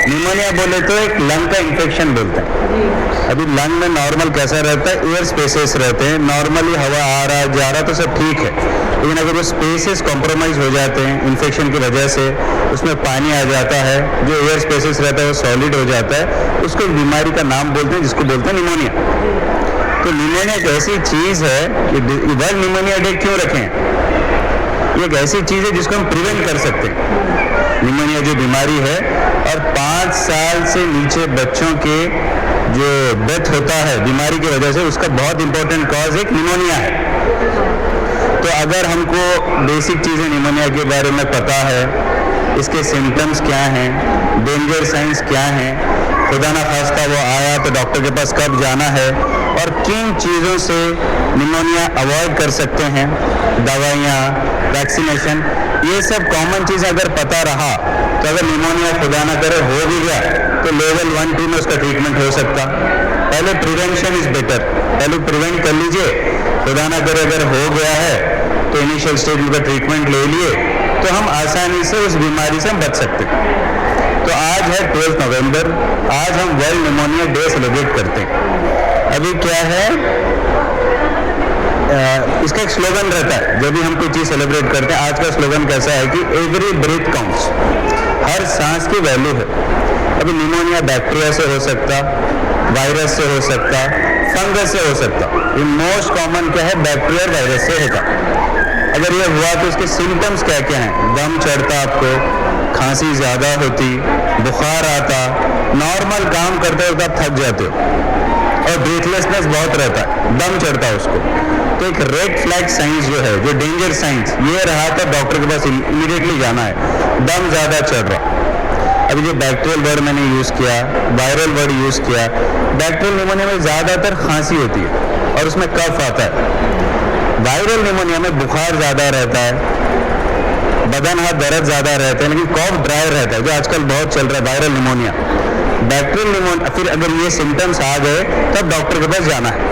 Pneumonia बोले तो एक लंग का इन्फेक्शन बोलते हैं। अभी लंग में नॉर्मल कैसा रहता है, एयर स्पेसेस रहते हैं, नॉर्मली हवा आ रहा जा रहा तो सब ठीक है, लेकिन अगर वो स्पेसेस कॉम्प्रोमाइज हो जाते हैं इन्फेक्शन की वजह से, उसमें पानी आ जाता है, जो एयर स्पेसेस रहता है वो सॉलिड हो जाता है, उसको एक बीमारी का नाम बोलते हैं जिसको बोलते हैं निमोनिया। तो निमोनिया एक ऐसी चीज़ है कि वर्ल्ड निमोनिया डे क्यों रखें, ये एक ऐसी चीज़ है जिसको हम प्रिवेंट कर सकते हैं, निमोनिया जो बीमारी है। और 5 साल से नीचे बच्चों के जो डेथ होता है बीमारी की वजह से, उसका बहुत इंपॉर्टेंट कॉज एक निमोनिया है। तो अगर हमको बेसिक चीज़ें निमोनिया के बारे में पता है, इसके सिम्टम्स क्या हैं, डेंजर साइंस क्या हैं, खुदा ना खास्ता वो आया तो डॉक्टर के पास कब जाना है, और किन चीज़ों से निमोनिया अवॉइड कर सकते हैं, दवाइयाँ, वैक्सीनेशन, ये सब कॉमन चीज़ अगर पता रहा तो अगर निमोनिया खुदा ना करे हो भी गया तो लेवल 1-2 में उसका ट्रीटमेंट हो सकता। पहले प्रिवेंशन इज़ बेटर, पहले प्रिवेंट कर लीजिए, खुदा ना करे अगर हो गया है तो इनिशियल स्टेज में ट्रीटमेंट ले लिए तो हम आसानी से उस बीमारी से हम बच सकते हैं। तो आज है 12 नवंबर, आज हम वर्ल्ड निमोनिया डे सेलिब्रेट करते हैं। अभी क्या है, इसका एक स्लोगन रहता है जब भी हम कोई चीज़ सेलिब्रेट करते हैं। आज का स्लोगन कैसा है कि एवरी ब्रीथ काउंट्स, हर सांस की वैल्यू है। अभी निमोनिया बैक्टीरिया से हो सकता, वायरस से हो सकता, फंगस से हो सकता, ये मोस्ट कॉमन क्या है, बैक्टीरिया और वायरस से होता। अगर ये हुआ तो उसके सिम्टम्स क्या क्या हैं, दम चढ़ता आपको, खांसी ज़्यादा होती, बुखार आता, नॉर्मल काम करते वक्त आप थक जाते हो और ब्रीथलेसनेस बहुत रहता है, दम चढ़ता है उसको। तो एक रेड फ्लैग साइंस जो है, जो डेंजर साइंस, ये रहा तो डॉक्टर के पास इमीडिएटली जाना है, दम ज़्यादा चढ़ रहा। अभी जो बैक्टीरियल वर्ड मैंने यूज़ किया, वायरल वर्ड यूज़ किया, बैक्टीरियल निमोनिया में ज़्यादातर खांसी होती है और उसमें कफ आता है। वायरल निमोनिया में बुखार ज़्यादा रहता है, बदन हाथ दर्द ज़्यादा रहता है, लेकिन कॉफ ड्राई रहता है, जो आजकल बहुत चल रहा है वायरल निमोनिया। बैक्टीरियल निमोनिया फिर अगर ये सिम्टम्स आ गए तब डॉक्टर के पास जाना है,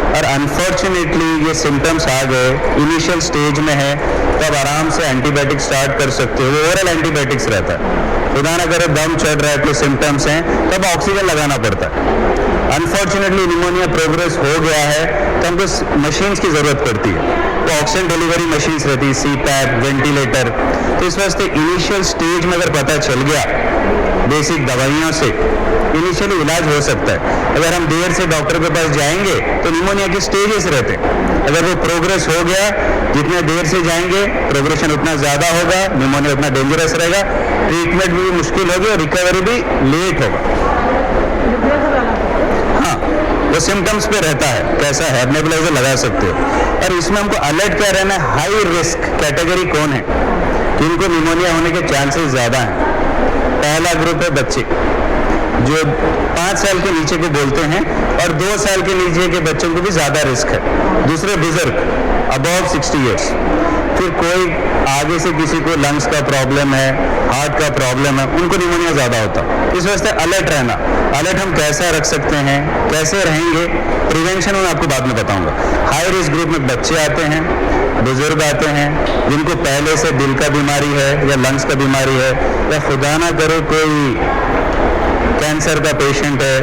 और अनफॉर्चुनेटली ये सिम्टम्स आ गए, इनिशियल स्टेज में है, तब आराम से एंटीबायोटिक स्टार्ट कर सकते हो, ओरल एंटीबायोटिक्स रहता है। खुदा ना करे दम चढ़ रहा है, कोई सिम्टम्स हैं, तब ऑक्सीजन लगाना पड़ता है। अनफॉर्चुनेटली निमोनिया प्रोग्रेस हो गया है तो हमको मशीन्स की ज़रूरत पड़ती है, तो ऑक्सीजन डिलीवरी मशीन्स रहती है, CPAP, वेंटिलेटर। तो इस वास्ते इनिशियल स्टेज में अगर पता चल गया बेसिक दवाइयों से, इनिशियली इलाज हो सकता है। अगर हम देर से डॉक्टर के पास जाएंगे तो निमोनिया के स्टेजेस रहते हैं, अगर वो प्रोग्रेस हो गया, जितने देर से जाएंगे प्रोग्रेशन उतना ज़्यादा होगा, निमोनिया उतना डेंजरस रहेगा, ट्रीटमेंट भी मुश्किल होगी और रिकवरी भी लेट होगा। हाँ, वो सिम्टम्स पे रहता है कैसा है, नेबुलाइजर लगा सकते हो। और इसमें हमको अलर्ट क्या रहना है, हाई रिस्क कैटेगरी कौन है, किनको निमोनिया होने के चांसेस ज़्यादा हैं। पहला ग्रुप है बच्चे, जो 5 साल के नीचे को बोलते हैं, और 2 साल के नीचे के बच्चों को भी ज़्यादा रिस्क है। दूसरे बुजुर्ग अबव 60 ईयर्स, फिर कोई आगे से किसी को लंग्स का प्रॉब्लम है, हार्ट का प्रॉब्लम है, उनको निमोनिया ज़्यादा होता है। इस वास्ते अलर्ट रहना। अलर्ट हम कैसा रख सकते हैं, कैसे रहेंगे, प्रिवेंशन मैं आपको बाद में बताऊंगा। हाई रिस्क ग्रुप में बच्चे आते हैं, बुजुर्ग आते हैं, जिनको पहले से दिल का बीमारी है या लंग्स का बीमारी है, या खुदा ना करे कोई कैंसर का पेशेंट है,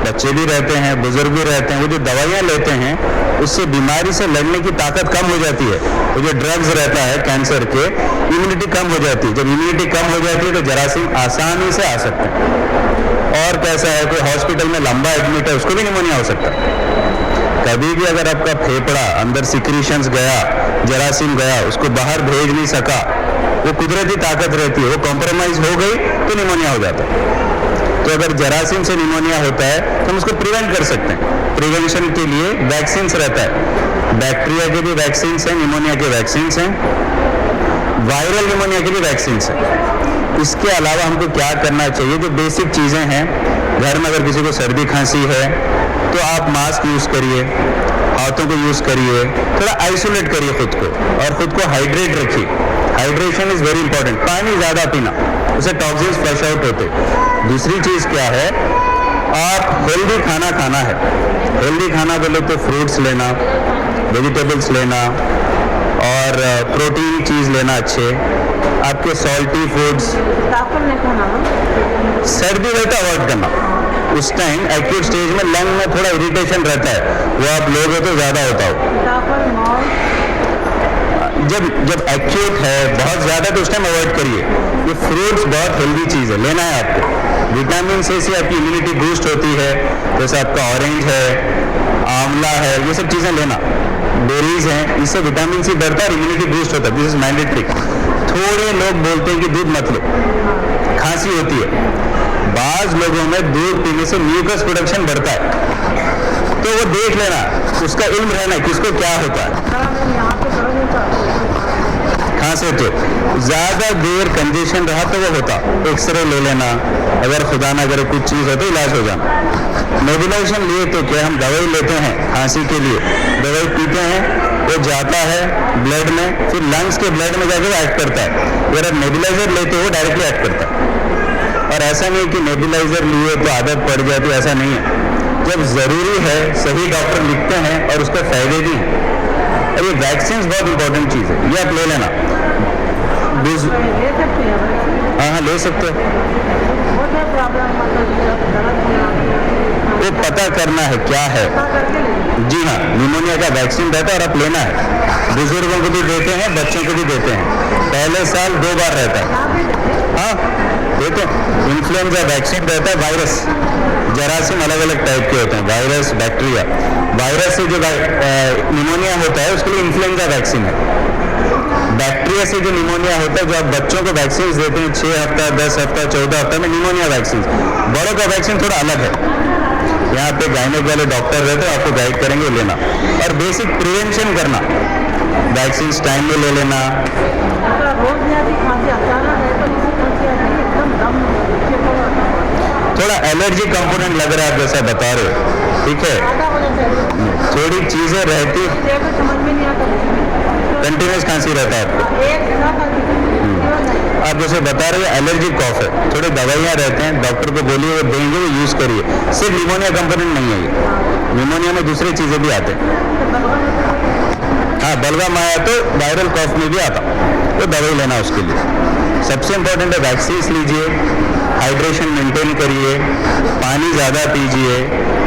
बच्चे भी रहते हैं, बुजुर्ग भी रहते हैं। वो जो दवाइयाँ लेते हैं उससे बीमारी से लड़ने की ताकत कम हो जाती है। वो जो ड्रग्स रहता है कैंसर के, इम्यूनिटी कम हो जाती है। जब इम्यूनिटी कम हो जाती है तो जरासीम आसानी से आ सकते हैं। और कैसा है, कोई हॉस्पिटल में लंबा एडमिट है, उसको भी निमोनिया हो सकता है। कभी भी अगर आपका फेफड़ा अंदर सिक्रीशंस गया, जरासीम गया, उसको बाहर भेज नहीं सका, वो कुदरती ताकत रहती है, वो कॉम्प्रोमाइज हो गई तो निमोनिया हो जाता है। तो अगर जरासीम से निमोनिया होता है तो हम उसको प्रिवेंट कर सकते हैं। प्रिवेंशन के लिए वैक्सीन्स रहता है, बैक्टीरिया के भी वैक्सीन्स हैं, निमोनिया के वैक्सीन्स हैं, वायरल निमोनिया के भी वैक्सीन्स हैं। इसके अलावा हमको क्या करना चाहिए, जो बेसिक चीज़ें हैं, घर में अगर किसी को सर्दी खांसी है तो आप मास्क यूज़ करिए, हाथों को यूज़ करिए, थोड़ा आइसोलेट करिए खुद को, और खुद को हाइड्रेट रखिए। हाइड्रेशन इज़ वेरी इंपॉर्टेंट, पानी ज़्यादा पीना, उससे टॉक्सिन्स फ्लश आउट होते। दूसरी चीज़ क्या है, आप हेल्दी खाना खाना है। हेल्दी खाना बोले तो फ्रूट्स लेना, वेजिटेबल्स लेना, और प्रोटीन चीज़ लेना अच्छे, आपके सॉल्टी फूड्स, ताकत नहीं खाना ना। सर्दी रहता अवॉइड करना। उस टाइम एक्यूट स्टेज में लंग में थोड़ा इरिटेशन रहता है, वो आप लोगे तो ज़्यादा होता हो। ताकत मॉल जब एक्यूट है बहुत ज़्यादा तो उस टाइम अवॉइड करिए। ये फ्रूट्स बहुत हेल्दी चीज़ है, लेना है आपको। विटामिन से आपकी इम्यूनिटी बूस्ट होती है, जैसे आपका ऑरेंज है, आंवला है, ये सब चीज़ें लेना। बेरीज हैं, इससे विटामिन सी बढ़ता है और इम्यूनिटी बूस्ट होता है। This is mandatory. थोड़े लोग बोलते हैं कि दूध मत लो, खांसी होती है। बाज लोगों में दूध पीने से म्यूकस प्रोडक्शन बढ़ता है, तो वो देख लेना, उसका इल्म रहना किसको क्या होता है। यहाँ पे खांसे तो ज़्यादा देर कंजेशन रहा तो वो होता, एक्सरे ले लेना, अगर खुदा ना करे कुछ चीज़ हो तो इलाज हो जाना। नेबुलाइजेशन लिए तो क्या, हम दवाई लेते हैं खांसी के लिए, दवाई पीते हैं, वो जाता है ब्लड में, फिर लंग्स के ब्लड में जाकर एक्ट करता है। अगर आप नेबुलाइजर लेते हो डायरेक्टली एक्ट करता है। और ऐसा नहीं कि नेबुलाइजर लिए तो आदत पड़ जाती, ऐसा नहीं है। जब ज़रूरी है, सही डॉक्टर लिखते हैं और उसके फायदे भी हैं। और ये वैक्सीन बहुत इंपॉर्टेंट चीज़ है, ये आप ले लेना। ले सकते हैं। हाँ ले सकते हो। वो क्या प्रॉब्लम वो पता करना है क्या है। करके ले। जी हाँ, निमोनिया का वैक्सीन रहता है और आप लेना है। बुजुर्गों को भी देते हैं, बच्चों को भी देते हैं। पहले साल 2 बार रहता है। हाँ देते हैं। इन्फ्लुएंजा वैक्सीन रहता है, वायरस जरासीम अलग अलग टाइप के होते हैं, वायरस बैक्टीरिया। वायरस से जो निमोनिया होता है उसके लिए इन्फ्लुएंजा वैक्सीन है। बैक्टीरिया से जो निमोनिया होता है, जो आप बच्चों को वैक्सीन देते हैं 6 हफ्ता, 10 हफ्ता, 14 हफ्ता में निमोनिया वैक्सीन। बड़ों का वैक्सीन थोड़ा अलग है। यहाँ पे गायनेक वाले डॉक्टर रहते हैं, आपको गाइड करेंगे लेना। और बेसिक प्रिवेंशन करना, वैक्सीन टाइम में ले लेना। रोज जाती खांसी अचानक है तो इसी खांसी आती है, एकदम दम थोड़ा एलर्जी कंपोनेंट लग रहा है, आप जैसा बता रहे हो, ठीक है। थोड़ी चीज़ें रहती, समझ में नहीं आता, कंटिन्यूस खांसी रहता है आपको। एक आप जैसे बता रहे हो एलर्जी कॉफ है, थोड़ी दवाइयाँ रहते हैं, डॉक्टर को बोलिए वो देंगे, वो यूज़ करिए। सिर्फ निमोनिया कंपोनेंट नहीं है ये, निमोनिया में दूसरी चीज़ें भी आते हैं। हाँ बलगम आया तो वायरल कॉफ में भी आता, तो दवाई लेना उसके लिए। सबसे इम्पोर्टेंट है वैक्सीन लीजिए, हाइड्रेशन मेंटेन करिए, पानी ज़्यादा पीजिए,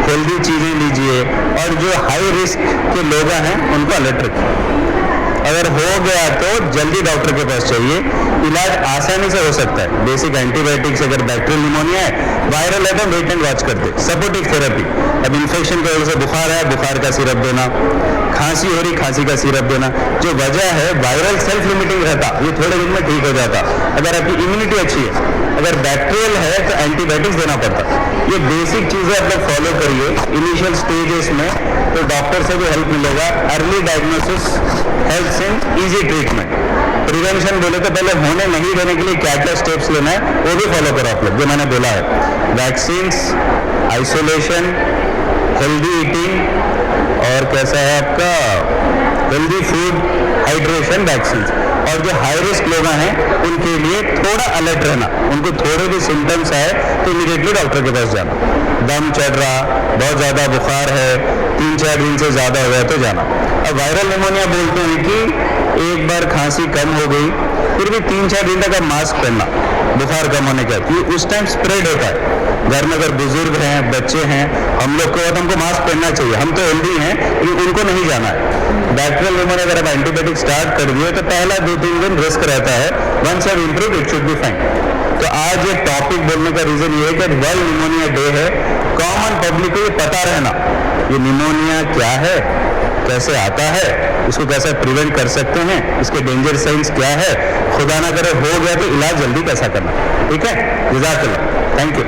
हेल्दी चीज़ें लीजिए, और जो हाई रिस्क के लोग हैं उनको अलर्ट रखिए। अगर हो गया तो जल्दी डॉक्टर के पास चाहिए, इलाज आसानी से हो सकता है। बेसिक एंटीबायोटिक्स, अगर बैक्टीरियल निमोनिया है, वायरल है तो वेट एंड वॉच करते। सपोर्टिव थेरेपी, अब इन्फेक्शन की वजह से बुखार है, बुखार का सिरप देना, खांसी हो रही, खांसी का सिरप देना। जो वजह है वायरल सेल्फ लिमिटिंग रहता, ये थोड़े दिन में ठीक हो जाता अगर आपकी इम्यूनिटी अच्छी है। अगर बैक्टीरियल है तो एंटीबायोटिक्स देना पड़ता। ये बेसिक चीज़ें आप लोग फॉलो करिए इनिशियल स्टेजेस में, तो डॉक्टर से भी हेल्प मिलेगा। Early diagnosis helps in easy treatment. Prevention बोले तो पहले होने नहीं देने के लिए क्या क्या स्टेप्स लेना है वो भी फॉलो करो आप लोग, जो मैंने बोला है। वैक्सीन्स, आइसोलेशन, हेल्दी ईटिंग, और कैसा है आपका हेल्दी फूड, हाइड्रेशन, वैक्सीन। और जो हाई रिस्क लोग हैं उनके लिए थोड़ा अलर्ट रहना, उनको थोड़े भी सिम्टम्स आए तो इमीडिएटली डॉक्टर के पास जाना। दम चढ़ रहा, बहुत ज़्यादा बुखार है, 3-4 दिन से ज़्यादा हो गया तो जाना। अब वायरल निमोनिया बोलते हैं कि एक बार खांसी कम हो गई फिर भी 3-4 दिन तक आप मास्क पहनना, बुखार कम होने का, क्योंकि उस टाइम स्प्रेड होता है। घर में अगर बुजुर्ग हैं, बच्चे हैं, हम लोग को हमको मास्क पहनना चाहिए। हम तो हेल्दी हैं लेकिन उनको नहीं जाना है। बैक्टीरियल निमोनिया अगर आप एंटीबायोटिक स्टार्ट कर दिए तो पहला 2-3 दिन रिस्क रहता है। Once you improve it should be fine. तो आज ये टॉपिक बोलने का रीजन ये है कि वर्ल्ड निमोनिया डे है। कॉमन पब्लिक को ये पता रहना ये निमोनिया क्या है, कैसे आता है, इसको कैसे प्रिवेंट कर सकते हैं, इसके डेंजर साइंस क्या है, खुदा ना करे हो गया तो इलाज जल्दी कैसा करना। ठीक है, जज़ाकल्लाह, थैंक यू।